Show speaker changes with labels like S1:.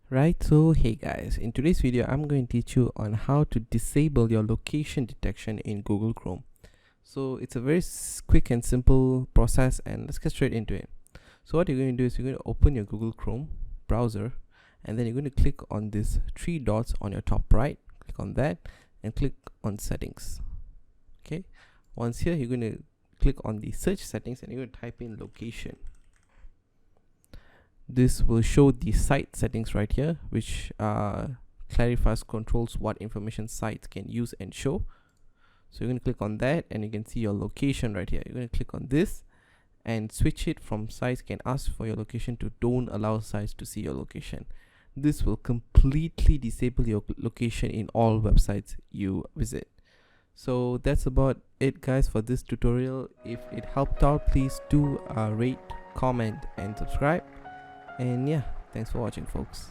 S1: Right, so hey guys, in today's video I'm going to teach you on how to disable your location detection in Google Chrome. So it's a very quick and simple process, and let's get straight into it. So what you're going to do is you're going to open your Google Chrome browser, and then you're going to click on these three dots on your top right. Click on that and click on settings. Okay, once here you're going to click on the search settings and you're going to type in location. This will show the site settings right here, which clarifies, controls what information sites can use and show. So you're going to click on that and you can see your location right here. You're going to click on this and switch it from sites can ask for your location to don't allow sites to see your location. This will completely disable your location in all websites you visit. So that's about it guys for this tutorial. If it helped out, please do rate, comment and subscribe. And yeah, thanks for watching folks.